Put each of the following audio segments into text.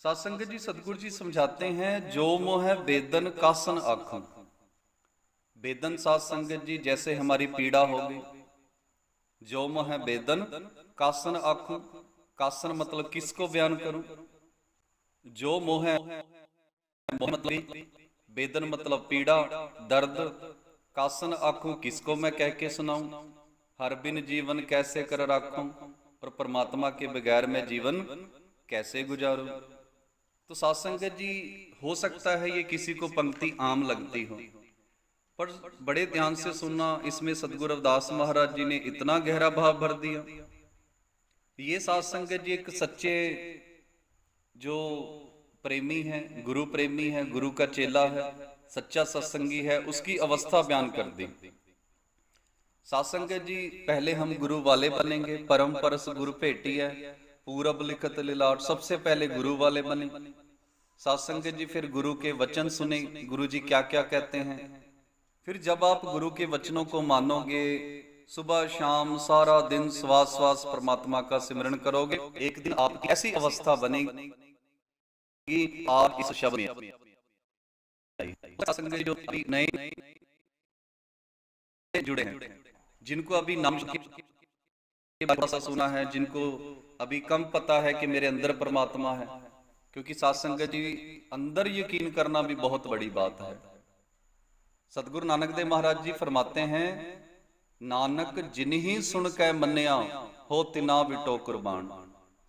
सात संगत जी, सतगुरु जी समझाते हैं, जो मोह है बेदन कासन आखूं। बेदन सात संगत जी जैसे हमारी पीड़ा हो गई। जो मोह है बेदन कासन आखूं। कासन मतलब किसको बयान करूं। जो मोह है, मोह मतलब बेदन मतलब पीड़ा, दर्द। कासन आखूं किसको मैं कह के सुनाऊं। हर बिन जीवन कैसे कर राखूं। और परमात्मा के बगैर मैं जीवन कैसे गुजारूं। तो सात संगत जी, हो सकता है ये किसी को पंक्ति आम लगती हो, पर बड़े ध्यान से सुनना। इसमें सदगुरु रविदास महाराज जी ने इतना गहरा भाव भर दिया। ये सात संगत जी एक सच्चे जो प्रेमी है, गुरु प्रेमी है, गुरु का चेला है, सच्चा सत्संगी है, उसकी अवस्था बयान कर दी। सात संगत जी, पहले हम गुरु वाले बनेंगे। परम परस गुरु भेटी है, पूरब लिखत लिलाट। सबसे पहले गुरु वाले बने सात संगत जी। फिर गुरु के वचन सुने, गुरु जी क्या क्या कहते हैं। फिर जब आप गुरु के वचनों को मानोगे, सुबह शाम सारा दिन श्वास श्वास परमात्मा का सिमरन करोगे, एक दिन आपकी ऐसी अवस्था बनेगी कि आप इस शब्द में संगत जो अभी नए जुड़े हैं, जिनको अभी नाम के बारे में सुना है, जिनको अभी कम पता है कि मेरे अंदर परमात्मा है, क्योंकि सात संगत जी अंदर यकीन करना भी बहुत बड़ी बात है। सतगुरु नानक देव महाराज जी फरमाते हैं, नानक जिन्हीं सुन कै मन्या हो तिना बिटो कुर्बान।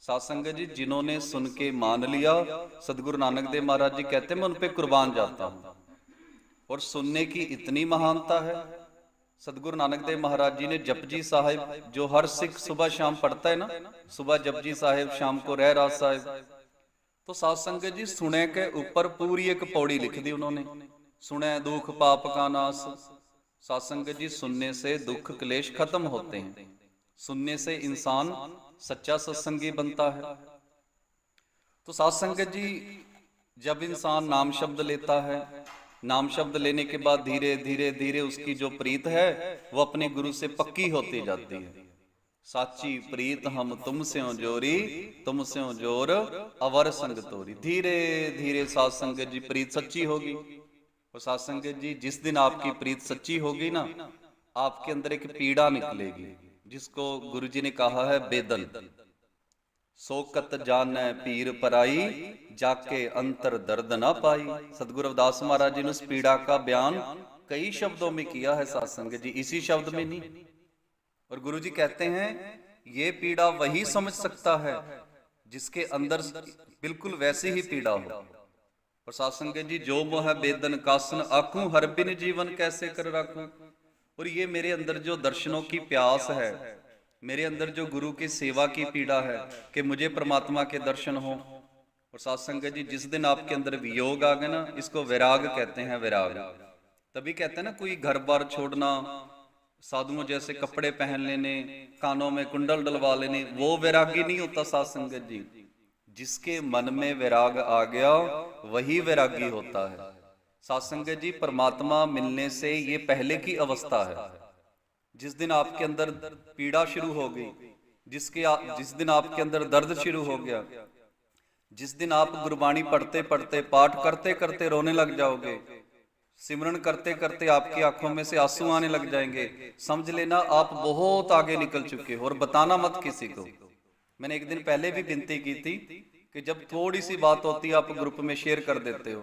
सात संगत जी, जिन्होंने सुन के मान लिया, सतगुरु नानक देव महाराज जी कहते हैं मैं उन पे कुर्बान जाता हूं। और सुनने की इतनी महानता है। सतगुरु नानक देव महाराज जी ने जपजी साहिब, जो हर सिख सुबह शाम पढ़ता है ना, सुबह जपजी साहिब, शाम को रहरास साहिब। तो सात संगत जी, सुने के ऊपर पूरी एक पौड़ी लिख दी उन्होंने, सुने दुख पाप का नाश। सात संगत जी, सुनने से दुख क्लेश खत्म होते हैं, सुनने से इंसान सच्चा सत्संगी बनता है। तो सात संगत जी, जब इंसान नाम शब्द लेता है, नाम शब्द लेने के बाद धीरे धीरे धीरे उसकी जो प्रीत है वो अपने गुरु से पक्की होती जाती है। साची प्रीत हम तुमसे जोरी, तुमसे जोर अवर संग तोरी। धीरे धीरे सात संगत जी प्रीत सच्ची होगी। और सात संगत जी, जिस दिन आपकी प्रीत सच्ची होगी ना, आपके अंदर एक पीड़ा निकलेगी, जिसको गुरु जी ने कहा है बेदन। सोकत जाने पीर पराई, जाके अंतर दर्द ना पाई। सतगुरु रविदास महाराज जी ने उस पीड़ा का बयान कई शब्दों में किया है सात संगत जी, इसी शब्द में नहीं। और गुरु जी कहते हैं, ये पीड़ा वही समझ सकता है जिसके अंदर बिल्कुल वैसी ही पीड़ा हो। और सात संगत जी, जो मोह बेदन कासन आखूं, हर बिन जीवन कैसे कर राखूं। और ये मेरे अंदर जो दर्शनों की प्यास है, मेरे अंदर जो गुरु की सेवा की पीड़ा है कि मुझे परमात्मा के दर्शन हो। और सात संगत जी, जिस दिन आपके अंदर वियोग आ गया ना, इसको वैराग कहते हैं, वैराग। तभी कहते हैं ना, कोई घर बार छोड़ना, साधुओं जैसे कपड़े पहन लेने, कानों में कुंडल डलवा लेने, वो वैरागी नहीं होता सात संगत जी। जिसके मन में वैराग आ गया वही वैरागी होता है। सात संगत जी, परमात्मा मिलने से ये पहले की अवस्था है। जिस दिन आपके अंदर पीड़ा शुरू हो गई, जिस दिन आपके अंदर दर्द शुरू हो गया, जिस दिन आप गुरबाणी पढ़ते पढ़ते, पाठ करते करते रोने लग जाओगे, सिमरन करते करते आपकी आंखों में से आंसू आने लग जाएंगे, समझ लेना आप बहुत आगे निकल चुके हो। और बताना मत किसी को। मैंने एक दिन पहले भी विनती की थी कि जब थोड़ी सी बात होती है आप ग्रुप में शेयर कर देते हो,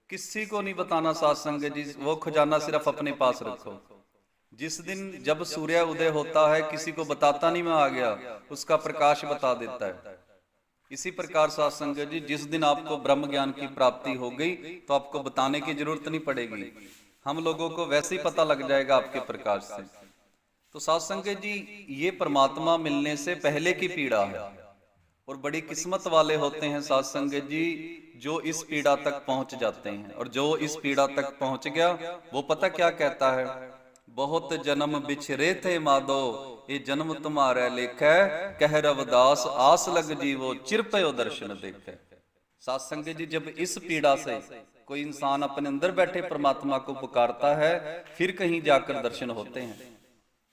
किसी को नहीं बताना सात संगत जी, वो खजाना सिर्फ अपने पास रखो। जिस दिन जब सूर्य उदय होता है, किसी को बताता नहीं मैं आ गया, उसका प्रकाश बता देता है। इसी प्रकार सात संगत जी, जिस दिन आपको ब्रह्म ज्ञान की प्राप्ति हो गई तो आपको बताने की जरूरत नहीं पड़ेगी, हम लोगों को वैसे ही पता लग जाएगा आपके प्रकाश से। तो सात संगत जी, ये परमात्मा मिलने से पहले की पीड़ा है। और बड़ी किस्मत वाले होते हैं सात संगत जी, जो इस पीड़ा तक पहुंच जाते हैं। और जो इस पीड़ा तक पहुंच गया, वो पता क्या कहता है, बहुत जन्म बिछरे थे माधो, ये जन्म तुम्हारा लेखै, कह रविदास आस लग जीवो, चिरपयो दर्शन देखे। सात संगत जी, जब इस पीड़ा से कोई इंसान अपने अंदर बैठे परमात्मा को पुकारता है, फिर कहीं जाकर दर्शन होते हैं।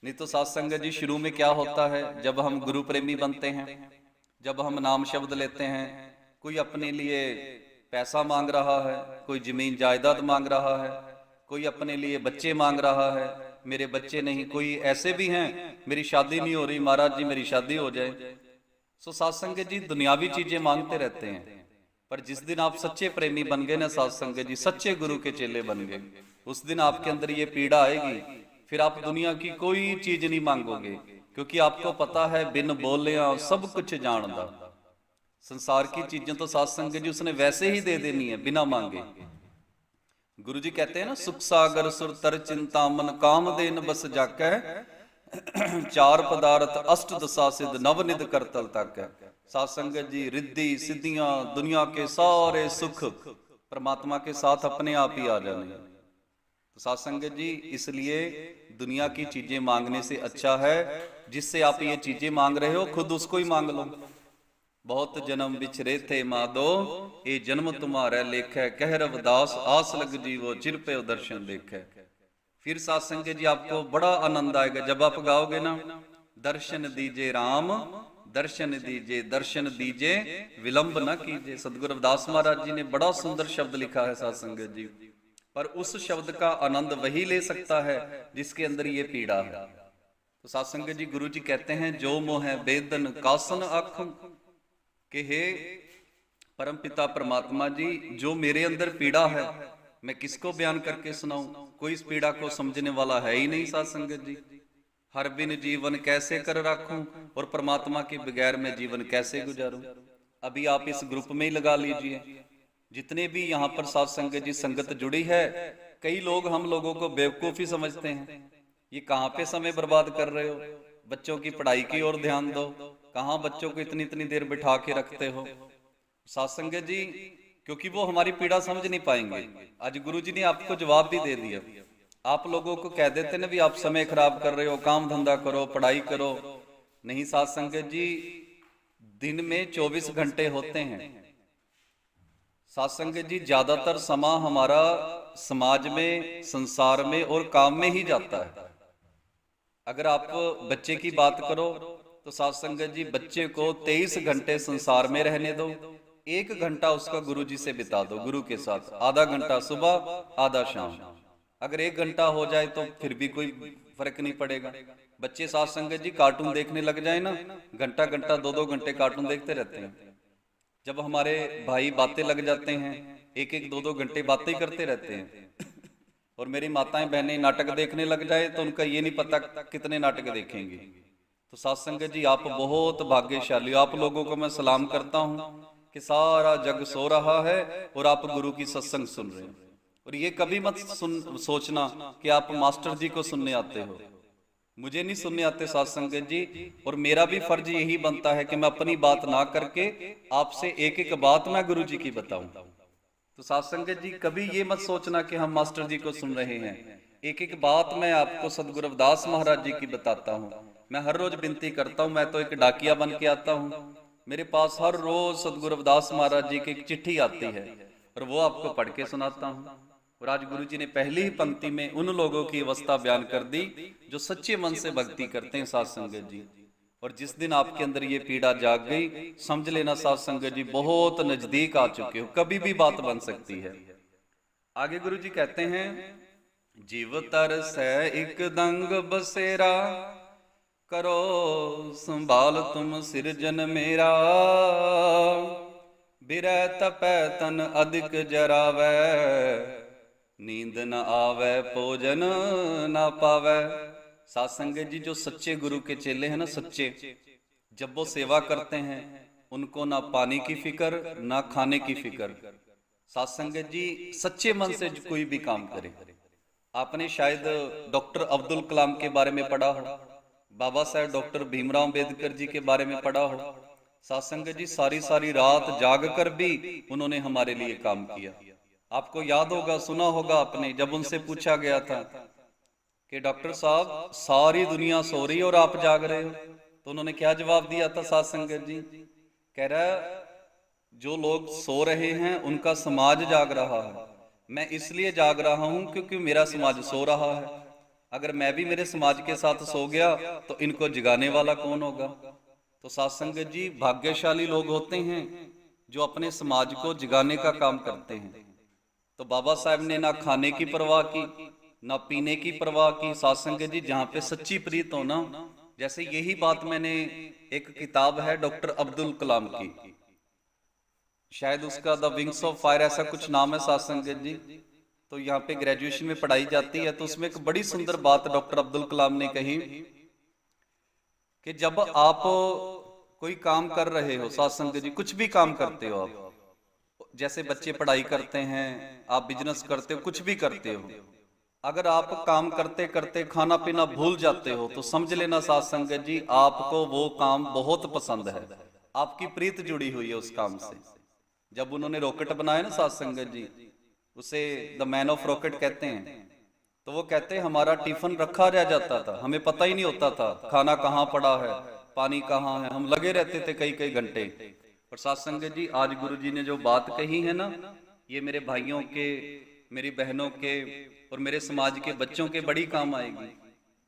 नहीं तो सात संगत जी, शुरू में क्या होता है, जब हम गुरु प्रेमी बनते हैं, जब हम नाम शब्द लेते हैं, कोई अपने लिए पैसा मांग रहा है, कोई जमीन जायदाद मांग रहा है, कोई अपने लिए बच्चे मांग रहा है, मेरे बच्चे नहीं। कोई ऐसे भी हैं, मेरी शादी नहीं हो रही, महाराज जी मेरी शादी हो जाए। सो साध संगत जी दुनियावी चीजें मांगते रहते हैं, पर जिस दिन आप सच्चे प्रेमी बन गए ना साध संगत जी, सच्चे गुरु के चेले बन गए, उस दिन आपके अंदर ये पीड़ा आएगी, फिर आप दुनिया की कोई चीज नहीं मांगोगे, क्योंकि आपको पता है बिन बोलिया सब कुछ जानदा। संसार की चीजें तो साध संगत जी उसने वैसे ही दे देनी है बिना मांगे। गुरु जी कहते हैं ना, सुख सागर सुर तर चिंता मन काम देन बस जाकै, चार पदार्थ अष्ट दशा सिद्ध नवनिध करतल तक है। साध संगत जी रिद्धि सिद्धियां दुनिया के सारे सुख परमात्मा के साथ अपने आप ही आ जाने। तो साध संगत जी इसलिए दुनिया की चीजें मांगने से अच्छा है जिससे आप ये चीजें मांग रहे हो खुद उसको ही मांग लो। बहुत जन्म बिछरे थे माधो, ये जन्म तुम्हारा लेखै, कह रविदास आस लग जीवो चिर पे दर्शन देखे। फिर साध संगत जी आपको बड़ा आनंद आएगा जब आप गाओगे ना, दर्शन दीजे राम दर्शन दीजे, दर्शन दीजे विलंब न कीजिए। सतगुरु रविदास महाराज जी ने बड़ा सुंदर शब्द लिखा है साध संगत जी, पर उस शब्द का आनंद वही ले सकता है जिसके अंदर ये पीड़ा है। तो साध संगत जी गुरु जी कहते हैं, जो मोह बेदन कासन आखूं, कि हे परम पिता परमात्मा जी, जो मेरे अंदर पीड़ा है मैं किसको बयान करके सुनाऊं, कोई इस पीड़ा को समझने वाला है ही नहीं साध संगत जी। हर बिन जीवन कैसे कर रखूं, और परमात्मा के बगैर मैं जीवन कैसे गुजारूं। अभी आप इस ग्रुप में ही लगा लीजिए, जितने भी यहाँ पर साध संगत जी संगत जुड़ी है, कई लोग हम लोगों को बेवकूफी समझते हैं, ये कहाँ पे समय बर्बाद कर रहे हो, बच्चों की पढ़ाई की ओर ध्यान दो, कहाँ बच्चों को इतनी इतनी देर बिठा के रखते हो। साध संगत जी क्योंकि वो हमारी पीड़ा समझ नहीं पाएंगे। आज गुरु जी ने आपको जवाब भी दे दिया। आप लोगों को कह देते ना भी आप समय खराब कर रहे हो, काम धंधा करो, पढ़ाई करो। नहीं साध संगत जी, दिन में 24 घंटे होते हैं। साध संगत जी ज्यादातर समय हमारा समाज में, संसार में और काम में ही जाता है। अगर आप बच्चे की बात करो तो साध संगत जी बच्चे को 23 घंटे संसार में रहने दो, 1 घंटा उसका गुरु जी से बिता दो, गुरु के साथ, आधा घंटा सुबह आधा शाम। अगर 1 घंटा हो जाए तो फिर भी कोई फर्क नहीं पड़ेगा। बच्चे साध संगत जी कार्टून देखने लग जाए ना, घंटा घंटा 2-2 घंटे कार्टून देखते रहते हैं। जब हमारे भाई बातें लग जाते हैं, 1-1 2-2 घंटे बातें करते रहते हैं। और मेरी माताएं बहनें नाटक देखने लग जाए तो उनका ये नहीं पता कितने नाटक देखेंगे। तो साध संगत जी आप बहुत भाग्यशाली, आप लोगों को मैं सलाम करता हूं कि सारा जग सो रहा है और आप गुरु की सत्संग सुन रहे हैं। और ये कभी मत सोचना कि आप मास्टर जी को सुनने आते हो, मुझे नहीं सुनने आते साध संगत जी। और मेरा भी फर्ज यही बनता है कि मैं अपनी बात ना करके आपसे एक एक बात मैं गुरु जी की बताऊं। तो साध संगत जी कभी ये मत सोचना कि हम मास्टर जी को सुन रहे हैं, एक एक बात मैं आपको सतगुरु रविदास महाराज जी की बताता हूँ। मैं हर रोज विनती करता हूँ, मैं तो एक डाकिया बन के आता हूँ, मेरे पास हर रोज सतगुरु रविदास महाराज जी की एक चिट्ठी आती है और वो आपको पढ़ के सुनाता हूँ। और आज गुरु जी ने पहली ही पंक्ति में उन लोगों की अवस्था बयान कर दी जो सच्चे मन से भक्ति करते हैं साध संगत जी। और जिस दिन आपके अंदर ये पीड़ा जाग गई, समझ लेना साध संगत जी बहुत नजदीक आ चुके हो, कभी भी बात बन सकती है। आगे गुरु जी कहते हैं, जीव तरसै एक दंग बसेरा, करो संभाल तुम सिरजन मेरा, बिरह तपै तन अधिक जरावै, नींद न आवे भोजन ना पावे। साध संगत जी जो सच्चे गुरु के चेले हैं ना, सच्चे, जब वो सेवा करते हैं उनको ना पानी की फिक्र ना खाने की फिक्र। साध संगत जी सच्चे मन से कोई भी काम करे। आपने शायद डॉक्टर अब्दुल कलाम के बारे में पढ़ा हो, बाबा साहब डॉक्टर भीमराव अंबेडकर जी के बारे में पढ़ा हो। साध संगत जी सारी सारी रात जाग कर भी उन्होंने हमारे लिए काम किया। आपको याद होगा, सुना होगा आपने, जब उनसे पूछा गया था कि डॉक्टर साहब सारी दुनिया सो रही और आप जाग रहे हो, तो उन्होंने क्या जवाब दिया था साध संगत जी? कह रहा जो लोग सो रहे हैं उनका समाज जाग रहा है, मैं इसलिए जाग रहा हूं क्योंकि मेरा समाज सो रहा है। अगर मैं भी मेरे समाज के साथ सो गया तो इनको जगाने वाला कौन होगा? तो साध संगत जी भाग्यशाली लोग होते हैं जो अपने समाज को जगाने का काम करते हैं। तो बाबा साहब ने ना खाने की परवाह की, ना पीने की परवाह की। साध संगत जी, जहाँ पे सच्ची प्रीत हो ना, जैसे यही बात मैंने, एक किताब है डॉक्टर अब्दुल कलाम की, शायद उसका द विंग्स ऑफ फायर ऐसा कुछ नाम है साध संगत जी। तो यहाँ पे ग्रेजुएशन में पढ़ाई जाती है, तो उसमें एक बड़ी सुंदर बात डॉक्टर अब्दुल कलाम ने कही कि जब आप कोई काम कर रहे हो, साध संगत जी कुछ भी काम करते हो आप, जैसे बच्चे पढ़ाई करते हैं, आप बिजनेस करते हो, कुछ भी करते हो, अगर आप काम करते करते खाना पीना भूल जाते हो तो समझ लेना साध संगत जी आपको वो काम बहुत पसंद है, आपकी प्रीत जुड़ी हुई है उस काम से। जब उन्होंने रॉकेट बनाया ना साध संगत जी, उसे द मैन ऑफ रॉकेट कहते हैं, तो वो कहते हैं हमारा टिफिन रखा रह जाता था, हमें पता ही नहीं होता था खाना कहाँ पड़ा है, पानी कहाँ है, हम लगे रहते थे कई कई घंटे। और साध संगत जी आज गुरु जी ने जो बात कही है ना, ये मेरे भाइयों के, मेरी बहनों के और मेरे समाज के बच्चों के बड़ी काम आएगी।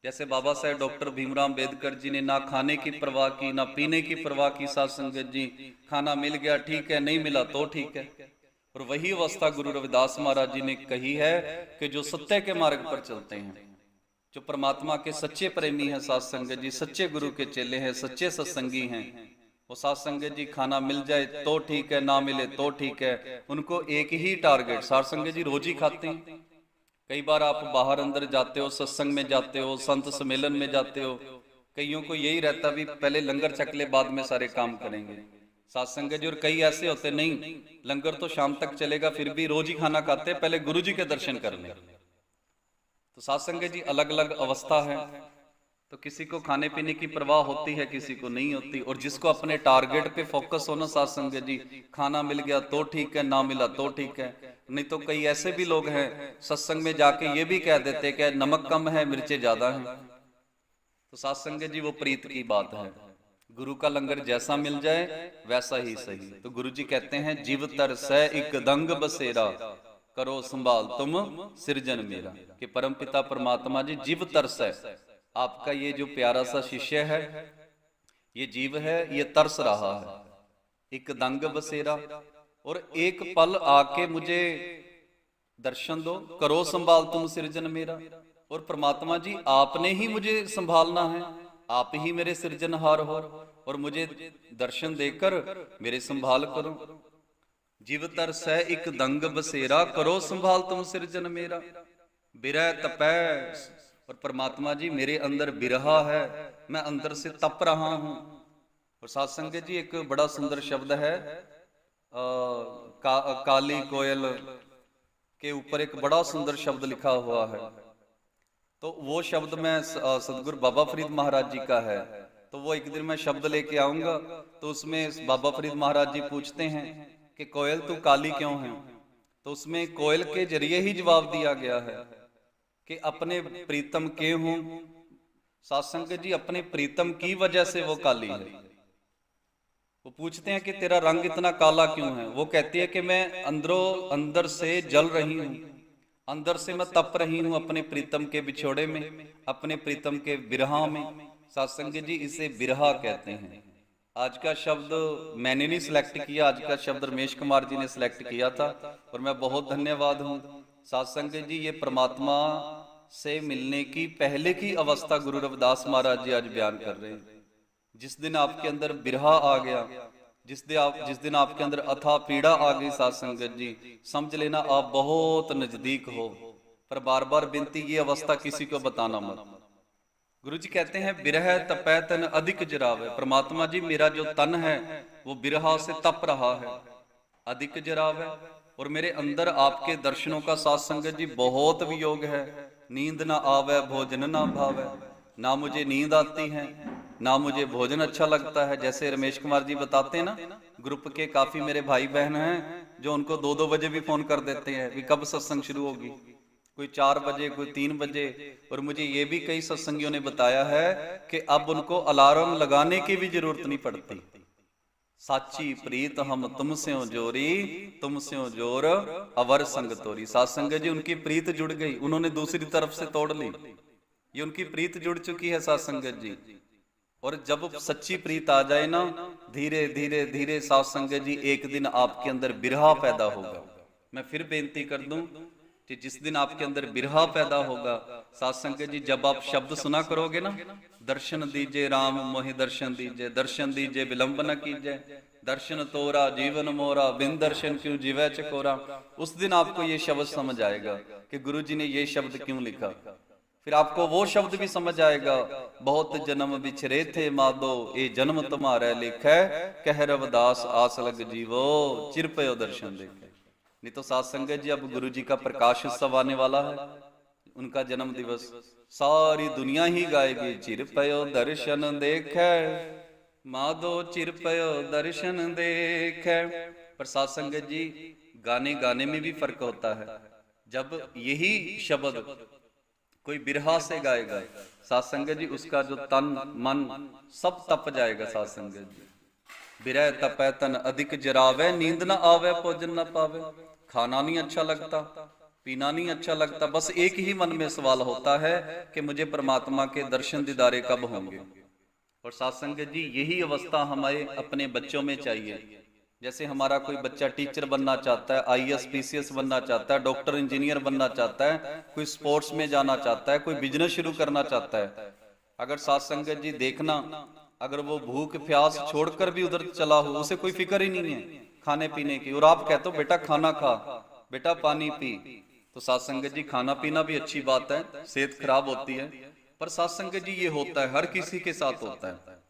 जैसे बाबा साहेब डॉक्टर भीमराव अंबेडकर जी ने ना खाने की परवाह की, ना पीने की परवाह की। साध संगत जी खाना मिल गया ठीक है, नहीं मिला तो ठीक है। और वही अवस्था गुरु रविदास महाराज जी ने कही है कि जो सत्य के मार्ग पर चलते हैं, जो परमात्मा के सच्चे प्रेमी हैं, साध संगत जी सच्चे गुरु के चेले हैं, सच्चे सत्संगी हैं, वो साध संगत जी खाना मिल जाए तो ठीक है, ना मिले तो ठीक है, उनको एक ही टारगेट। साध संगत जी रोज ही खाते हैं। कई बार आप बाहर अंदर जाते हो, सत्संग में जाते हो, संत सम्मेलन में जाते हो, कईयों को यही रहता भी पहले लंगर छक ले बाद में सारे काम करेंगे, साध संगत जी। और कई ऐसे होते नहीं, लंगर तो शाम तक चलेगा फिर भी रोज ही खाना खाते, पहले गुरु जी के दर्शन करने। तो साध संगत जी अलग अलग अवस्था है, तो किसी को खाने पीने की परवाह होती है, किसी को नहीं होती। और जिसको अपने टारगेट पे फोकस होना साध संगत जी, खाना मिल गया तो ठीक है, ना मिला तो ठीक है। नहीं तो कई ऐसे भी लोग हैं सत्संग में जाके ये भी कह देते कि नमक कम है मिर्चे ज्यादा हैं। तो साध संगत जी वो प्रीत की बात है, गुरु का लंगर जैसा मिल जाए वैसा ही सही। तो गुरु जी कहते हैं जीव तरसै इक दंग बसेरा, करो संभाल तुम सृजन मेरा। कि परम पिता परमात्मा जी जीव तरसै, आपका ये जो प्यारा सा शिष्य है, ये जीव है, ये तरस रहा है, एक दंग बसेरा, और एक पल आके मुझे दर्शन दो, करो संभाल तुम सृजन मेरा। और परमात्मा जी आपने ही मुझे संभालना है, आप ही मेरे सृजनहार हो, और मुझे दर्शन देकर मेरे संभाल करो। जीव तरसै इक दंग बसेरा, करो संभाल तुम सृजन मेरा। बिरह तपै, और परमात्मा जी मेरे अंदर बिरहा है, मैं अंदर से तप रहा हूं। और साध संगत जी एक बड़ा सुंदर शब्द है, काली कोयल के ऊपर एक बड़ा सुंदर शब्द लिखा हुआ है। तो वो शब्द मैं सदगुरु बाबा फरीद महाराज जी का है, तो वो एक दिन मैं शब्द लेके आऊंगा। तो उसमें बाबा फरीद महाराज जी पूछते हैं कि कोयल तू काली क्यों है, तो उसमें कोयल के जरिए ही जवाब दिया गया है कि अपने प्रीतम के हूं। साध संगत जी अपने प्रीतम की वजह से वो काली है। वो पूछते हैं कि तेरा रंग इतना काला क्यों है, वो कहती है कि मैं अंदर से जल रही हूं, अंदर से मैं तप रही हूं अपने प्रीतम के बिछोड़े में, अपने प्रीतम के बिरहा में। साध संगत जी इसे बिरहा कहते हैं। आज का शब्द मैंने नहीं सिलेक्ट किया, आज का शब्द रमेश कुमार जी ने सिलेक्ट किया था, और मैं बहुत धन्यवाद हूं। साध संगत जी ये परमात्मा से मिलने की पहले की अवस्था गुरु रविदास महाराज जी आज बयान कर रहे हैं। जिस दिन आपके अंदर बिरहा आ गया, जिस दिन आपके अंदर अथाह पीड़ा आ गई, साध संगत जी समझ लेना आप बहुत नजदीक हो। पर बार बार विनती, ये अवस्था किसी को बताना मत। गुरु जी कहते हैं बिरह तपै तन अधिक जराव है। परमात्मा जी मेरा जो तन है वो बिरहा से तप रहा है, अधिक जराव है। और मेरे अंदर आपके दर्शनों का साध संगत जी बहुत वियोग है। नींद ना आवे भोजन ना भावे, ना मुझे नींद आती है ना मुझे भोजन अच्छा लगता है। जैसे रमेश कुमार जी बताते हैं ना, ग्रुप के काफी मेरे भाई बहन हैं जो उनको 2-2 बजे भी फोन कर देते हैं कि कब सत्संग शुरू होगी, कोई 4 बजे, कोई 3 बजे। और मुझे ये भी कई सत्संगियों ने बताया है कि अब उनको अलार्म लगाने की भी जरूरत नहीं पड़ती। साची प्रीत हम तुमसे जोरी, तुमसे जोर अवर संग तोरी। साध संगत जी उनकी प्रीत जुड़ गई, उन्होंने दूसरी तरफ से तोड़ ली, ये उनकी प्रीत जुड़ चुकी है साध संगत जी। और जब सच्ची प्रीत आ जाए ना, धीरे धीरे धीरे साथ संगत जी एक दिन आपके अंदर बिरहा पैदा होगा। मैं फिर बेनती कर दूं कि जिस दिन आपके अंदर बिरहा पैदा होगा, साथ संगत जी जब आप शब्द सुना करोगे ना, दर्शन दीजिए राम मोहि दर्शन दीजिए, दर्शन दीजिए विलंब न कीजिए, दर्शन तोरा जीवन मोरा, बिन दर्शन क्यों जीवै चकोरा, उस दिन आपको ये शब्द समझ आएगा कि गुरु जी ने ये शब्द क्यों लिखा। फिर आपको वो शब्द भी समझ आएगा, बहुत जन्म बिछरे थे माधो, ये जन्म तुम्हारा लिखै, कह रविदास आस लग जीवो, चिर पयो दर्शन देखे। नहीं तो साथ संगत जी अब गुरु जी का प्रकाश उत्सव आने वाला है, उनका जन्म दिवस, सारी दुनिया ही गाएगी चिर पयो दर्शन देखे माधो, चिर पयो दर्शन देखे। पर साथ संगत जी गाने गाने में भी फर्क होता है। जब यही शब्द कोई बिरहा से गाएगा साथ संगत जी, उसका जो तन मन सब तप जाएगा साथ संगत जी। बिरह तपै तन अधिक जरावे, नींद न आवे भोजन न पावे, खाना नहीं अच्छा लगता, पीना नहीं अच्छा लगता, बस एक ही मन में सवाल होता है कि मुझे परमात्मा के दर्शन दीदारे कब होंगे। और साथ संगत जी यही अवस्था हमें अपने बच्चों में चाहिए। जैसे हमारा कोई बच्चा टीचर बनना चाहता है, आईएएस पीसीएस बनना चाहता है, डॉक्टर इंजीनियर बनना चाहता है, कोई स्पोर्ट्स में जाना चाहता है, कोई बिजनेस शुरू करना चाहता है, अगर साथ संगत जी देखना, अगर वो भूख प्यास छोड़कर भी उधर चला हो, उसे कोई फिक्र ही नहीं है खाने पीने की, और आप कहते हो बेटा खाना खा, बेटा पानी पी, तो साथ संगत जी खाना पीना भी अच्छी बात है, सेहत खराब होती है, पर साथ संगत जी ये होता है हर किसी के साथ होता है।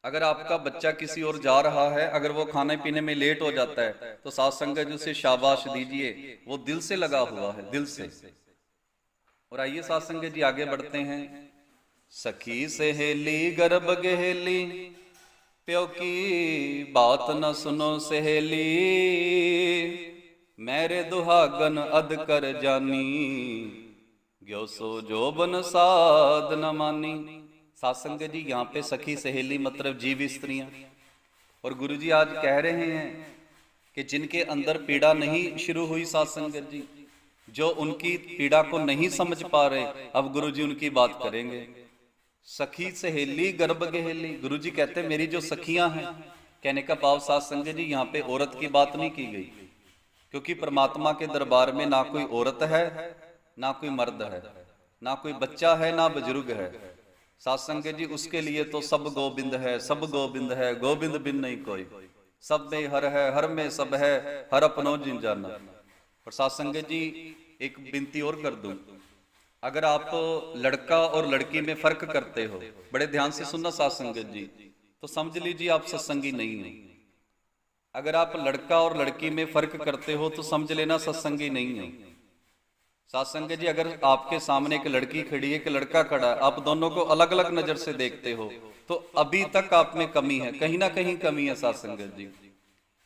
अगर आपका बच्चा किसी और जा रहा है, अगर वो खाने पीने में लेट हो जाता है, तो साथ संगत जी उसे शाबाश दीजिए, वो दिल से लगा हुआ है, दिल से। और आइए साथ संगत जी आगे बढ़ते हैं। सखी सहेली गर्भ गहेली, प्यो की बात न सुनो सहेली, मेरे दुहागन अध कर जानी, ग्यो सो जोबन साध न मानी। साथ संगत जी यहाँ पे सखी सहेली मतलब जीव स्त्रियां। और गुरु जी आज कह रहे हैं कि जिनके अंदर पीड़ा नहीं शुरू हुई साथ संगत जी, जो उनकी पीड़ा को नहीं समझ पा रहे, अब गुरु जी उनकी बात करेंगे। सखी सहेली गर्भ गहेली, गुरु जी कहते हैं मेरी जो सखियां हैं, कहने का भाव साथ संगत जी यहाँ पे औरत की बात नहीं की गई, क्योंकि परमात्मा के दरबार में ना कोई औरत है, ना कोई मर्द है, ना कोई बच्चा है, ना बुजुर्ग है। साथ संगत जी उसके लिए तो सब गोविंद है, सब गोविंद है, गोविंद बिन नहीं कोई, सब में हर है, हर में सब है, हर अपनो जिन जाना। और साथ संगत जी एक विनती और कर दूं, अगर आप लड़का और लड़की में फर्क करते हो, बड़े ध्यान से सुनना साथ संगत जी, तो समझ लीजिए आप सत्संगी नहीं हो। अगर आप लड़का और लड़की में फर्क करते हो तो समझ लेना सत्संगी नहीं हो। साथ संगत जी अगर आपके सामने एक लड़की खड़ी है, एक लड़का खड़ा है, आप दोनों को अलग अलग नजर से देखते हो, तो अभी तक आप में कमी है, कहीं ना कहीं कमी है साथ संगत जी।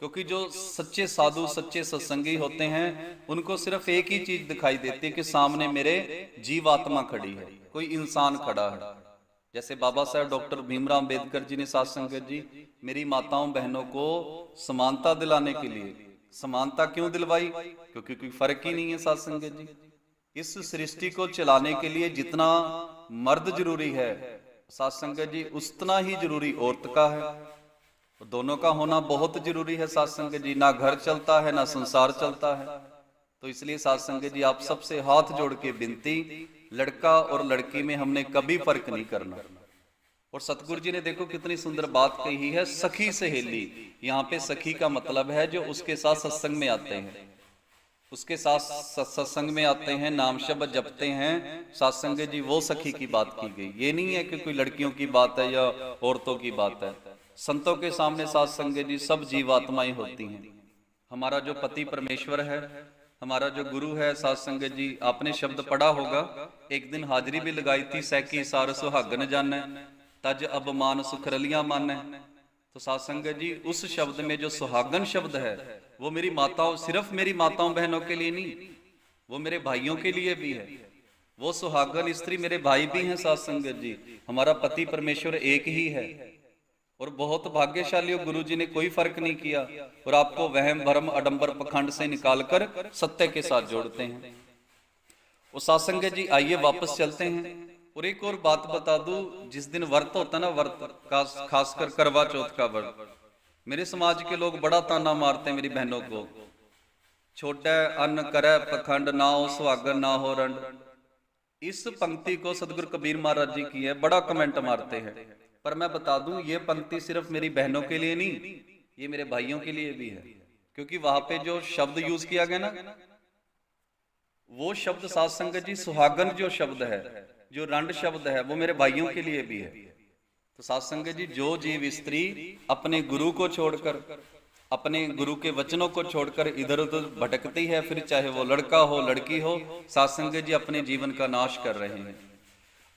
क्योंकि जो सच्चे साधु सच्चे सत्संगी होते हैं, उनको सिर्फ एक ही चीज दिखाई देती है कि सामने मेरे जीवात्मा खड़ी है, कोई इंसान खड़ा है। जैसे बाबा साहब डॉक्टर भीमराव अंबेडकर जी ने साथ संगत जी मेरी माताओं बहनों को समानता दिलाने के लिए, समानता क्यों दिलवाई, क्योंकि कोई फर्क ही नहीं है साथ संगत जी। इस सृष्टि को चलाने के लिए जितना मर्द जरूरी है साथ संगत जी, उतना ही जरूरी औरत का है। दोनों का होना बहुत जरूरी है साथ संगत जी, ना घर चलता है ना संसार चलता है। तो इसलिए साथ संगत जी आप सबसे हाथ जोड़ के विनती, लड़का और लड़की में हमने कभी फर्क नहीं करना। और सतगुरु जी ने देखो कितनी सुंदर बात कही है, सखी सहेली। यहाँ पे सखी का मतलब है जो उसके साथ सत्संग में आते हैं, उसके साथ सत्संग में आते हैं, नाम शब्द जपते हैं। साथ संगत जी वो सखी की बात की गई, ये नहीं है कि कोई लड़कियों की बात है या औरतों की बात है। संतों के सामने साथ संगत जी सब जीवात्माएं होती हैं। हमारा जो पति परमेश्वर है, हमारा जो गुरु है साथ संगत जी, आपने शब्द पढ़ा होगा, एक दिन हाजिरी भी लगाई थी, सैकी सार सुहागन जाने तज अबमान सुखरलियां माने। तो साथ संगत जी उस शब्द में जो सुहागन शब्द है, वो मेरी माताओं, सिर्फ मेरी माताओं बहनों के लिए नहीं, वो मेरे भाइयों के लिए भी है। वो सुहागन स्त्री मेरे भाई भी हैं साथ संगत जी। हमारा पति परमेश्वर एक ही है और बहुत भाग्यशाली हो, गुरु जी ने कोई फर्क नहीं किया और आपको वहम भरम अडंबर पखंड से निकालकर सत्य के साथ जोड़ते हैं। और साथ संगत जी आइए वापस चलते हैं। और एक और बात बता दूं, जिस दिन व्रत होता है ना, व्रत खासकर करवा चौथ का व्रत, मेरे समाज के लोग बड़ा ताना मारते हैं मेरी बहनों को, छोटा अन्न करे पखंड, ना हो सुहागन ना हो रंड। इस पंक्ति को सदगुरु कबीर महाराज जी की है, बड़ा कमेंट मारते हैं। पर मैं बता दूं, ये पंक्ति सिर्फ मेरी बहनों के लिए नहीं, ये मेरे भाइयों के लिए भी है। क्योंकि वहां पे जो शब्द यूज किया गया ना, वो शब्द साध संगत जी सुहागन जो शब्द है, जो रंड शब्द है, वो मेरे भाइयों के लिए भी है। तो साध संगत जी, जो जीव स्त्री अपने गुरु को छोड़कर, अपने गुरु के वचनों को छोड़कर इधर उधर भटकती है, फिर चाहे वो लड़का हो लड़की हो, साध संगत जी अपने जीवन का नाश कर रहे हैं।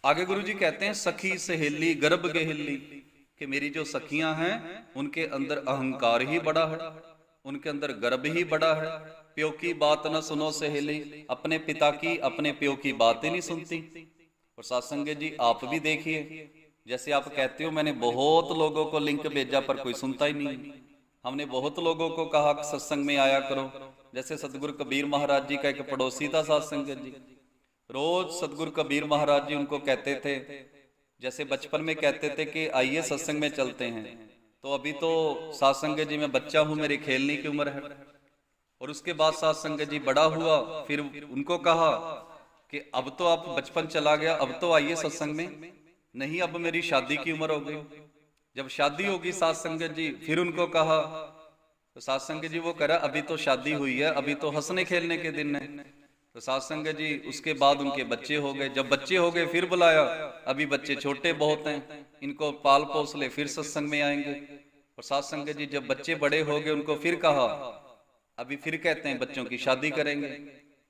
आगे गुरु जी कहते हैं, सखी सहेली गर्भ गेहिली, कि मेरी जो सखियां हैं उनके अंदर अहंकार ही बड़ा है, उनके अंदर गर्भ ही बड़ा है। प्यो की बात न सुनो सहेली, अपने पिता की अपने प्यो की बात ही नहीं सुनती। और साध संगत जी आप भी देखिए, जैसे आप कहते हो, मैंने बहुत लोगों को लिंक भेजा पर कोई सुनता ही नहीं। हमने बहुत लोगों को कहा सत्संग में आया करो, जैसे सतगुरु कबीर महाराज जी का एक पड़ोसी था साध संगत जी, रोज सतगुरु कबीर महाराज जी उनको कहते थे, जैसे बचपन में कहते थे कि आइए सत्संग में चलते हैं, तो अभी तो साध संगत जी मैं बच्चा हूं, मेरी खेलने की उम्र है। और उसके बाद साध संगत जी बड़ा हुआ, फिर उनको कहा कि अब तो आप बचपन चला गया, अब तो आइए सत्संग में। नहीं, अब मेरी शादी की उम्र हो गई। जब शादी होगी साध संगत जी, फिर उनको कहा, तो साध संगत जी वो कह रहा अभी तो शादी हुई है, अभी तो हंसने खेलने के दिन है। तो साध संगत जी उसके बाद उनके बच्चे हो गए, जब बच्चे हो गए फिर बुलाया, अभी बच्चे छोटे बहुत हैं, इनको पाल पोस ले, फिर सत्संग में आएंगे। और साध संगत जी जब बच्चे बड़े हो गए, उनको फिर कहा, अभी फिर कहते हैं बच्चों की शादी करेंगे।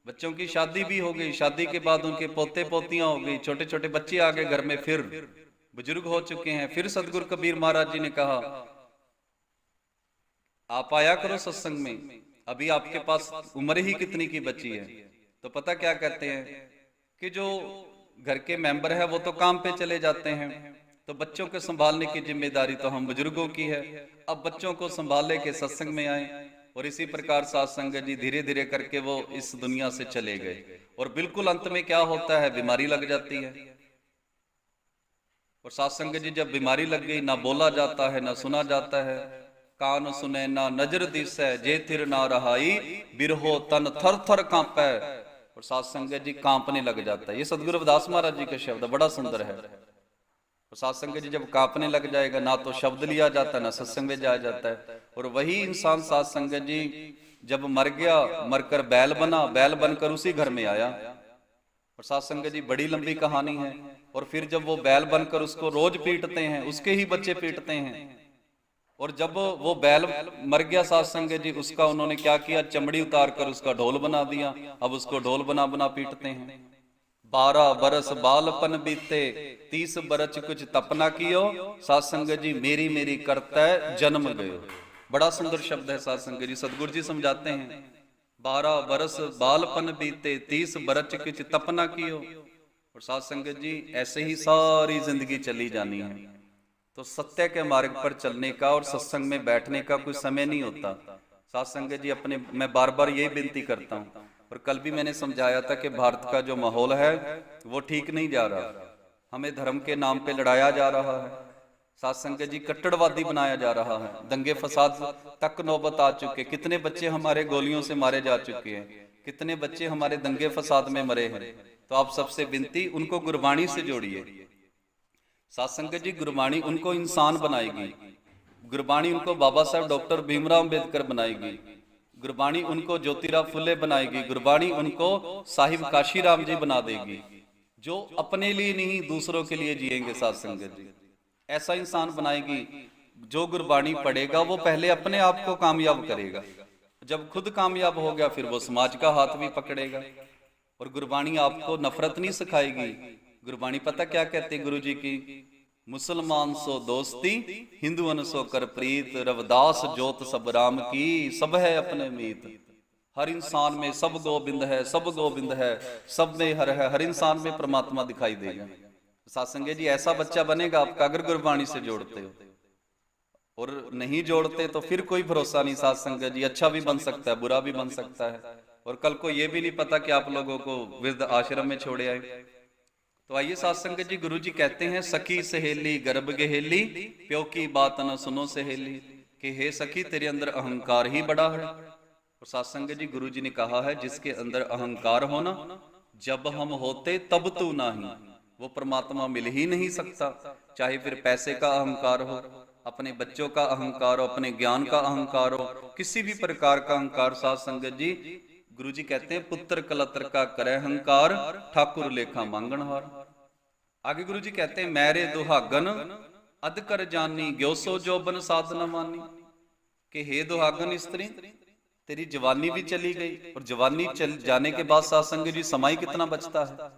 बच्चों की शादी भी हो गई, शादी के बाद उनके पोते पोतियां हो गई, छोटे छोटे बच्चे आ गए घर में, फिर बुजुर्ग हो चुके हैं। फिर सतगुरु कबीर महाराज जी ने कहा, आप आया करो सत्संग में, अभी आपके पास उम्र ही कितनी की बची है। तो पता क्या कहते हैं कि जो घर के मेंबर है वो तो काम पे चले जाते हैं, तो बच्चों के संभालने की जिम्मेदारी तो हम बुजुर्गों की है। अब बच्चों को संभाले के सत्संग में आए। और इसी प्रकार साध संगत जी धीरे धीरे करके वो इस दुनिया से चले गए। और बिल्कुल अंत में क्या होता है, बीमारी लग जाती है। और साध संगत जी जब बीमारी लग गई, ना बोला जाता है ना सुना जाता है, कान सुने ना नजर दिसै, जे थिर ना रहाई, बिरहो तन थर थर कांपै। और साध संगत जी कांपने लग जाता है। ये सदगुरु रविदास महाराज जी का शब्द बड़ा सुंदर है। और साध संगत जी जब कांपने लग जाएगा, ना तो शब्द लिया जाता है ना सत्संग में जाया जाता है। और वही इंसान साध संगत जी जब मर गया, मरकर बैल बना, बैल बनकर उसी घर में आया। और साध संगत जी बड़ी लंबी कहानी है। और फिर जब वो बैल बनकर उसको रोज पीटते हैं, उसके ही बच्चे पीटते हैं। और जब वो बैल मर गया साध संगत जी, उसका उन्होंने क्या किया, चमड़ी उतार कर उसका ढोल बना दिया। अब उसको ढोल बना बना पीटते हैं। 12 बरस बालपन बीते, 30 बरस कुछ तपना कियो, साध संगत जी मेरी मेरी करता जन्म गयो। बड़ा सुंदर शब्द है साध संगत जी, सदगुरु जी समझाते हैं। 12 बरस बालपन बीते, 30 बरस कुछ तपना कियो। और साध संगत जी ऐसे ही सारी जिंदगी चली जानी है। तो सत्य के मार्ग पर चलने का और सत्संग में बैठने का कोई समय नहीं होता। साध संगत जी अपने, मैं बार बार यही विनती करता हूँ। और कल भी मैंने समझाया था कि भारत का जो माहौल है वो ठीक नहीं जा रहा। हमें धर्म के नाम पे लड़ाया जा रहा है। साध संगत जी कट्टरवादी बनाया जा रहा है। दंगे फसाद तक नौबत आ चुके। कितने बच्चे हमारे गोलियों से मारे जा चुके हैं, कितने बच्चे हमारे दंगे फसाद में मरे हैं। तो आप सबसे विनती, उनको गुरबाणी से जोड़िए। साध संगत जी गुरबाणी उनको इंसान बनाएगी। गुरबाणी उनको बाबा साहब डॉक्टर भीमराव अंबेडकर बनाएगी। गुरबाणी उनको ज्योतिराव फुले बनाएगी। गुरबाणी उनको साहिब काशीराम जी बना देगी, जो अपने लिए नहीं दूसरों के लिए जिएंगे। साध संगत जी ऐसा इंसान बनाएगी। जो गुरबाणी पढ़ेगा वो पहले अपने आप को कामयाब करेगा, जब खुद कामयाब हो गया फिर वो समाज का हाथ भी पकड़ेगा। और गुरबाणी आपको नफरत नहीं सिखाएगी। गुरबाणी पता क्या कहती गुरु जी की, मुसलमान सो दोस्ती, हिंदुअन सो कर प्रीत, रविदास जोत सब राम की, सब है अपने मीत। हर इंसान में सब गोविंद है, सब गोविंद है, सब में हर है, हर इंसान में परमात्मा दिखाई देगा। साध संगत जी ऐसा बच्चा बनेगा आपका अगर गुरबाणी से जोड़ते हो। और नहीं जोड़ते तो फिर कोई भरोसा नहीं। साध संगत जी अच्छा भी बन सकता है, बुरा भी बन सकता है। और कल को ये भी नहीं पता कि आप लोगों को वृद्ध आश्रम में छोड़े आए। तो आइए साध संगत जी, गुरु जी कहते हैं सखी सहेली गर्भ गहेली, प्यो की बात न सुनो सहेली, कि हे सखी तेरे अंदर अहंकार ही बड़ा है। और साध संगत जी, गुरु जी ने कहा है जिसके अंदर अहंकार होना, जब हम होते तब तू नहीं, वो परमात्मा मिल ही नहीं सकता। चाहे फिर पैसे का अहंकार हो, अपने बच्चों का अहंकार हो, अपने ज्ञान का अहंकार हो, किसी भी प्रकार का अहंकार। साध संगत जी, गुरु जी कहते हैं पुत्र कलत्र का करे अहंकार, ठाकुर लेखा मांगनहार। आगे गुरु जी कहते हैं मैरे दुहागन अध कर जानी, ग्योसो जोबन साधना मानी, कि हे दुहागन स्त्री, तेरी जवानी भी चली गई, और जवानी चल जाने के बाद साध संगत जी समय कितना बचता है।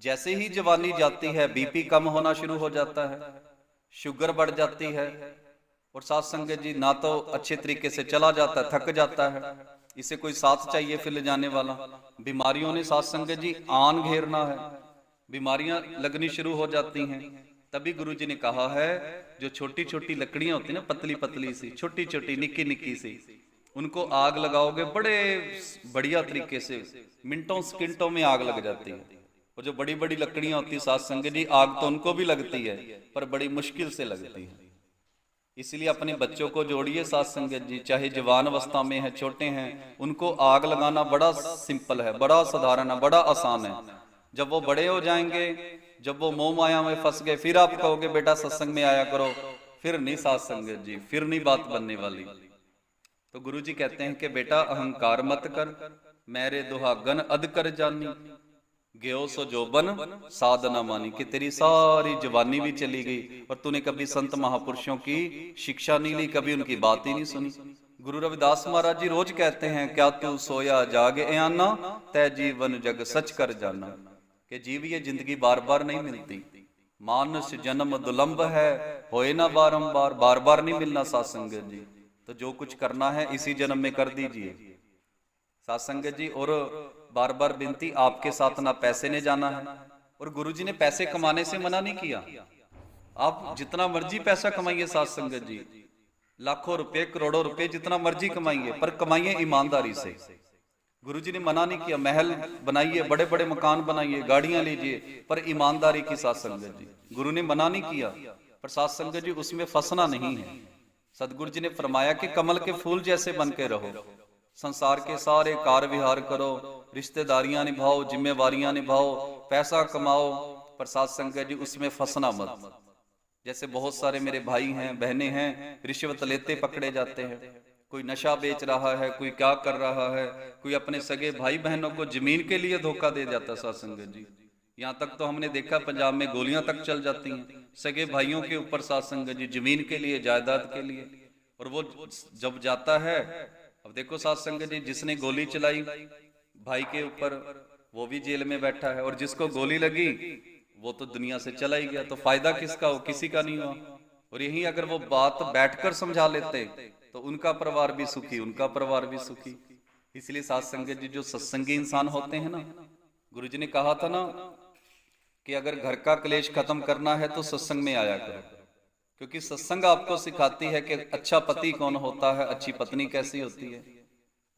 जैसे ही जवानी जाती है बीपी कम होना शुरू हो जाता है, शुगर बढ़ जाती है, और साध संगत जी ना तो अच्छे तरीके से चला जाता है, थक जाता है, इसे कोई साथ चाहिए फिर ले जाने वाला। बीमारियों ने साध संगत जी आन घेरना है, बीमारियां लगनी शुरू हो जाती हैं। तभी गुरु जी ने कहा है जो छोटी छोटी लकड़ियां होती है ना, पतली पतली सी, छोटी छोटी निक्की निक्की सी, उनको आग लगाओगे बड़े बढ़िया तरीके से, मिनटों सेकंडों में आग लग जाती है। और जो बड़ी बड़ी लकड़ियां होती है साध संगत जी, आग तो उनको भी लगती है पर बड़ी मुश्किल से लगती है। इसलिए अपने बच्चों को जोड़िए साध संगत जी, चाहे जवान अवस्था में है, छोटे हैं, उनको आग लगाना बड़ा सिंपल है, बड़ा साधारण है, बड़ा आसान है। जब वो बड़े हो जाएंगे, जब वो मोह माया में फंस गए, फिर आप कहोगे बेटा सत्संग में आया करो, फिर नहीं साध संगत जी, फिर नहीं बात बनने वाली। तो गुरु जी कहते हैं कि बेटा अहंकार मत कर, मेरे दुहागन अध कर जानी, ग्यो सो जोबन साधना मानी, कि तेरी सारी जवानी भी चली गई और तूने कभी संत महापुरुषों की शिक्षा नहीं ली, कभी उनकी बात ही नहीं सुनी। गुरु रविदास महाराज जी रोज कहते हैं क्या तू सोया जाग आना, तय जीवन जग सच कर जाना, कि जीव ये जिंदगी बार बार नहीं मिलती, मानस जन्म दुलंभ है, होए ना बारंबार, बार बार नहीं मिलना साध संगत जी। तो जो कुछ करना है इसी जन्म में कर दीजिए साध संगत जी। और बार बार विनती, आपके साथ ना पैसे ने जाना है, और गुरु जी ने पैसे कमाने से मना नहीं किया, आप जितना मर्जी पैसा कमाइए साध संगत जी, लाखों रुपए करोड़ों रुपए जितना मर्जी कमाइए, पर कमाइए ईमानदारी से। गुरु जी ने मना नहीं किया, महल बनाइए, बड़े बड़े मकान बनाइए, गाड़ियां लीजिए, पर ईमानदारी की साध संगत जी। गुरु ने मना नहीं किया, पर साध संगत जी उसमें फंसना नहीं है। सदगुरु जी ने फरमाया कि कमल के फूल जैसे बन के रहो, संसार के सारे कार्य विहार करो, रिश्तेदारियां निभाओ, जिम्मेवारियां निभाओ, पैसा कमाओ, पर साध संगत जी उसमें फंसना मत। जैसे बहुत सारे मेरे भाई हैं, बहनें हैं, रिश्वत लेते पकड़े जाते हैं, कोई नशा बेच रहा है, कोई क्या कर रहा है, कोई अपने सगे भाई बहनों को जमीन के लिए धोखा दे जाता है साध संगत जी। यहाँ तक तो हमने देखा पंजाब में गोलियां तक चल जाती हैं सगे भाइयों के ऊपर साध संगत जी, जमीन के लिए, जायदाद के लिए। और वो जब जाता है, अब देखो साध संगत जी, जिसने गोली चलाई भाई के ऊपर वो भी जेल में बैठा है, और जिसको गोली लगी वो तो दुनिया से चला ही गया, तो फायदा किसका हो, किसी का नहीं हुआ। और यही अगर वो बात बैठकर समझा लेते तो उनका परिवार भी सुखी, उनका परिवार भी सुखी। इसलिए साध संगत जी जो सत्संगी इंसान होते हैं ना, गुरु जी ने कहा था ना कि अगर घर का क्लेश खत्म करना है तो सत्संग में आया करो, क्योंकि सत्संग आपको सिखाती है कि अच्छा पति कौन होता है, अच्छी पत्नी कैसी होती है,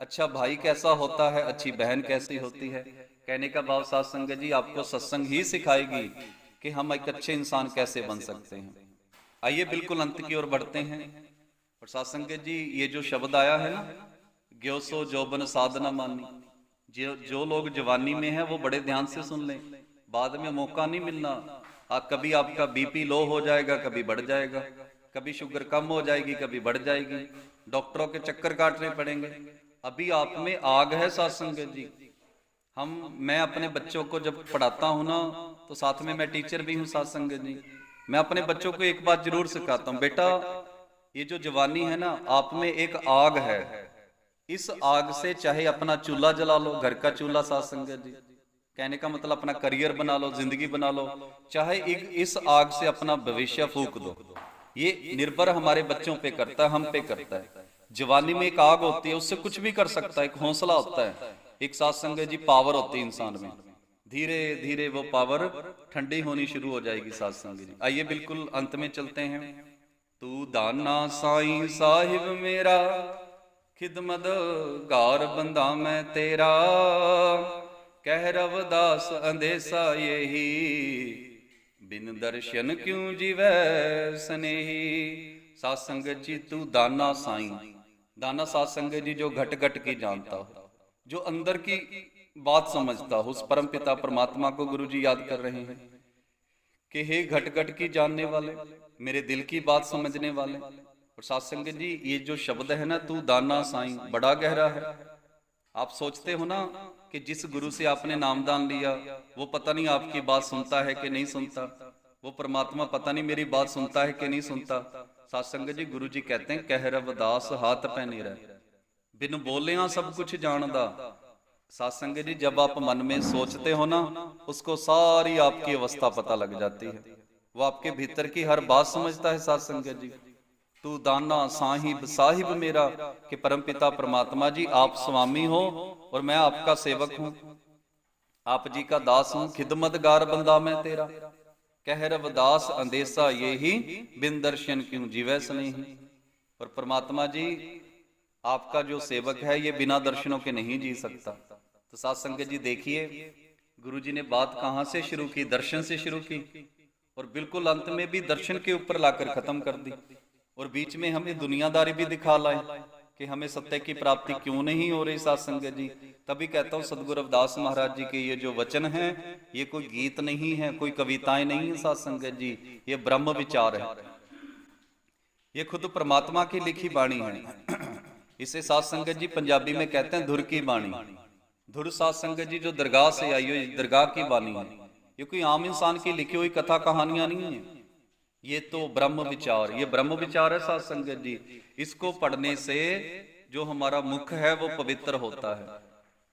अच्छा भाई कैसा होता है, अच्छी बहन कैसी होती है। कहने का भाव साध संगत जी आपको सत्संग ही सिखाएगी कि हम एक अच्छे इंसान कैसे बन सकते हैं। आइए बिल्कुल अंत की ओर बढ़ते हैं। और साध संगत जी ये जो शब्द आया है ना, ग्योसो जोबन साधना मानी, जो लोग जवानी में है वो बड़े ध्यान से सुन लें, बाद में मौका नहीं मिलना। कभी आपका बीपी लो हो जाएगा, कभी बढ़ जाएगा, कभी शुगर कम हो जाएगी, कभी बढ़ जाएगी, डॉक्टरों के चक्कर काटने पड़ेंगे। अभी आप में आग है साध संगत जी। मैं अपने बच्चों को जब पढ़ाता हूं ना, तो साथ में मैं टीचर भी हूं साध संगत जी, मैं अपने बच्चों को एक बात जरूर सिखाता हूं, बेटा ये जो जवानी है ना, आप में एक आग है, इस आग से चाहे अपना चूल्हा जला लो, घर का चूल्हा साध संगत जी, कहने का मतलब अपना करियर बना लो, जिंदगी बना लो, चाहे इस आग से अपना भविष्य फूंक दो। ये निर्भर हमारे बच्चों पे करता है, हम पे करता है। जवानी में एक आग होती है, उससे कुछ भी कर सकता है, एक हौसला होता है, एक साध संगत जी पावर होती है इंसान में। धीरे धीरे वो पावर ठंडी होनी शुरू हो जाएगी साध संगत जी। आइए बिल्कुल अंत में चलते हैं। तू दाना साईं साहिब मेरा, खिदमत गार बंदा मैं तेरा, कह रविदास अंदेसा यही, बिन दर्शन क्यों जीवै स्नेही। साध संगत जी तू दाना साईं, दाना साध संगत जी जो घट घट की जानता हो, जो अंदर की बात समझता हो, उस परम पिता परमात्मा को गुरु जी याद कर रहे हैं कि हे घट घट की जानने वाले, मेरे दिल की बात समझने वाले। और साध संगत जी ये जो शब्द है ना, तू दाना साईं, बड़ा गहरा है। आप सोचते हो ना कि जिस गुरु से आपने नामदान लिया वो पता नहीं आपकी बात सुनता है कि नहीं सुनता, वो परमात्मा पता नहीं मेरी बात सुनता है कि नहीं सुनता। साध संगत जी गुरु जी कहते हैं कह रविदास हाथ पैने रह, बिन बोलिया सब कुछ जानदा। साध संगत जी जब आप मन में सोचते हो ना, उसको सारी आपकी अवस्था पता लग जाती है, वो आपके भीतर की हर बात समझता है। साध संगत जी तू दाना साहिब साहिब मेरा, कि परमपिता परमात्मा जी आप स्वामी हो और मैं आपका सेवक हूं, आप जी का दास हूं, खिदमतगार बंदा मैं तेरा। कह रविदास अंदेसा ये ही, बिन दर्शन क्यों जीवै स्नेही। और परमात्मा जी आपका जो सेवक है ये बिना दर्शनों के नहीं जी सकता। तो साध संगत जी देखिए गुरु जी ने बात कहां से शुरू की, दर्शन से शुरू की, और बिल्कुल अंत में भी दर्शन के ऊपर लाकर खत्म कर दी। और बीच में हमें दुनियादारी भी दिखा लाए कि हमें सत्य की प्राप्ति क्यों नहीं हो रही। साध संगत जी तभी कहता हूं सदगुरु रविदास महाराज जी के ये जो वचन हैं ये कोई गीत नहीं है, कोई कविताएं नहीं है। साध संगत जी ये ब्रह्म विचार है, ये खुद परमात्मा की लिखी बाणी है। इसे साध संगत जी पंजाबी में कहते हैं धुर की बाणी। धुर साध संगत जी जो दरगाह से आई हुई दरगाह की बाणी है, ये कोई आम इंसान की लिखी हुई कथा कहानियां नहीं है, ये तो ब्रह्म विचार, ये ब्रह्म विचार है। साध संगत जी इसको पढ़ने से जो हमारा मुख है वो पवित्र होता है,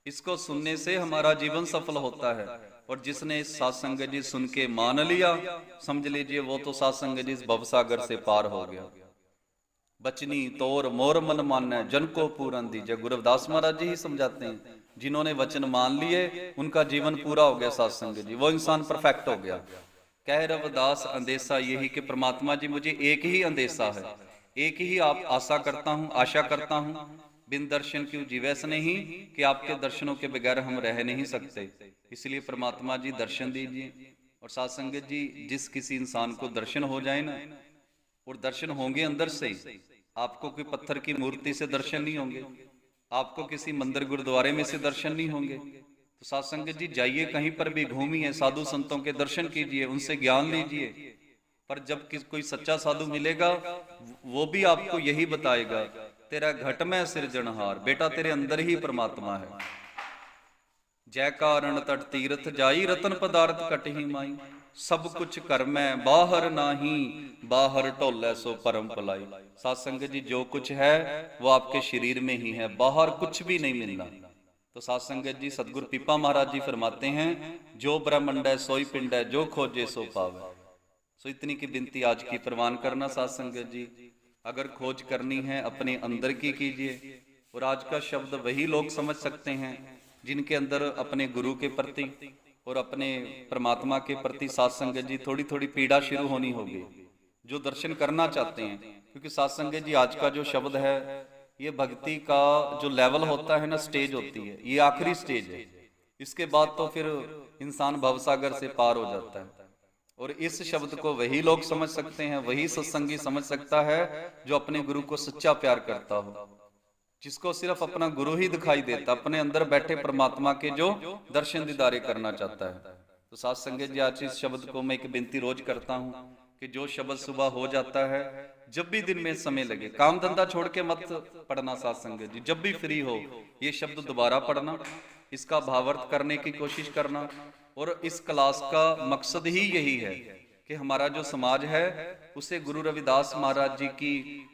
इसको सुनने से हमारा जीवन सफल होता है। और जिसने साध संगत जी सुन के मान लिया, समझ लीजिए वो तो साध संगत जी इस भवसागर से पार हो गया। बचनी तोर मोर मन मानै, जन को पूरन दीजय। गुरु रविदास महाराज जी ही समझाते हैं, जिन्होंने वचन मान लिए उनका जीवन पूरा हो गया। साध संगत जी वो इंसान परफेक्ट हो गया। कह रविदास अंदेसा यही, कि परमात्मा जी मुझे एक ही अंदेसा है, एक ही आप आशा करता हूं, आशा करता हूं, बिन दर्शन क्यों जीवै स्नेही, कि आपके दर्शनों के बगैर हम रह नहीं सकते, इसलिए परमात्मा जी दर्शन दीजिए। और साध संगत जी जिस किसी इंसान को दर्शन हो जाए ना, और दर्शन होंगे अंदर से, आपको कोई पत्थर की मूर्ति से दर्शन नहीं होंगे, आपको किसी मंदिर गुरुद्वारे में से दर्शन नहीं होंगे। तो साध संगत जी जाइए कहीं पर भी घूमिए, साधु संतों के दर्शन कीजिए, उनसे ज्ञान लीजिए, पर जब कोई सच्चा साधु मिलेगा वो भी आपको यही बताएगा, तेरा घट में सिरजनहार, बेटा तेरे अंदर ही परमात्मा है। जय कारण तट तीर्थ जाई, रतन पदार्थ कट ही माई, सब कुछ कर में बाहर नाही, बाहर ढोले सो परम भलाई। साध संगत जी जो कुछ है वो आपके शरीर में ही है, बाहर कुछ भी नहीं मिलना। तो साध संगत जी सतगुरु पीपा महाराज जी फरमाते हैं, जो ब्रह्मंड है सोई पिंड है, जो खोजे सो पावे। सो इतनी की बिनती आज की प्रवान करना। साध संगत जी अगर खोज करनी है अपने अंदर की कीजिए। और आज का शब्द वही लोग समझ सकते हैं जिनके अंदर अपने गुरु के प्रति और अपने परमात्मा के प्रति साध संगत जी थोड़ी थोड़ी पीड़ा शुरू होनी होगी, जो दर्शन करना चाहते हैं। क्योंकि साध संगत जी आज का जो शब्द है, ये भक्ति का जो लेवल होता है ना, स्टेज होती है, ये आखिरी स्टेज है। इसके बाद तो फिर इंसान भवसागर से पार हो जाता है। और इस शब्द को वही लोग समझ सकते हैं, वही सत्संगी समझ सकता है जो अपने गुरु को सच्चा प्यार करता हो, जिसको सिर्फ अपना गुरु ही दिखाई देता, अपने अंदर बैठे परमात्मा के जो दर्शन दीदारे करना चाहता है। तो साध संगत जी आज इस शब्द को मैं एक विनती रोज करता हूँ कि जो शब्द सुबह हो जाता है, जब भी दिन में समय लगे, काम धंधा छोड़ के मत पढ़ना। साध संगत जी जब भी फ्री हो ये शब्द दोबारा पढ़ना, इसका भावार्थ करने की कोशिश करना। और इस क्लास का मकसद ही यही है कि हमारा जो समाज है उसे गुरु रविदास महाराज जी की,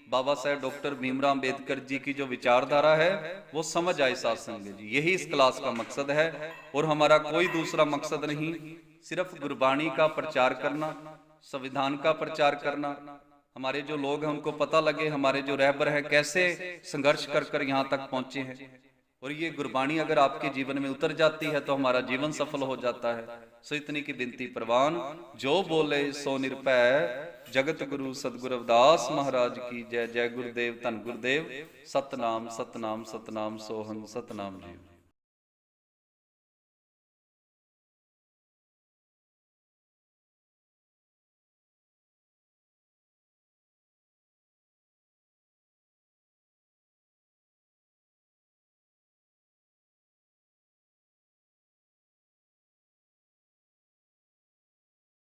बाबा साहेब डॉक्टर भीमराव अंबेडकर जी की जो विचारधारा है वो समझ आए। साध संगत जी यही इस क्लास का मकसद है, और हमारा कोई दूसरा मकसद नहीं, सिर्फ गुरबाणी का प्रचार करना, संविधान का प्रचार करना। हमारे जो लोग हैं उनको पता लगे हमारे जो रहबर है कैसे संघर्ष कर कर यहाँ तक पहुंचे हैं। और ये गुरबाणी अगर आपके जीवन में उतर जाती है तो हमारा जीवन सफल हो जाता है। सो इतनी की बिनती प्रवान, जो बोले सो निरभय, जगत गुरु सतगुरु रविदास महाराज की जय। जय गुरुदेव, धन गुरुदेव, सतनाम सतनाम सतनाम सोहन सतनाम जी।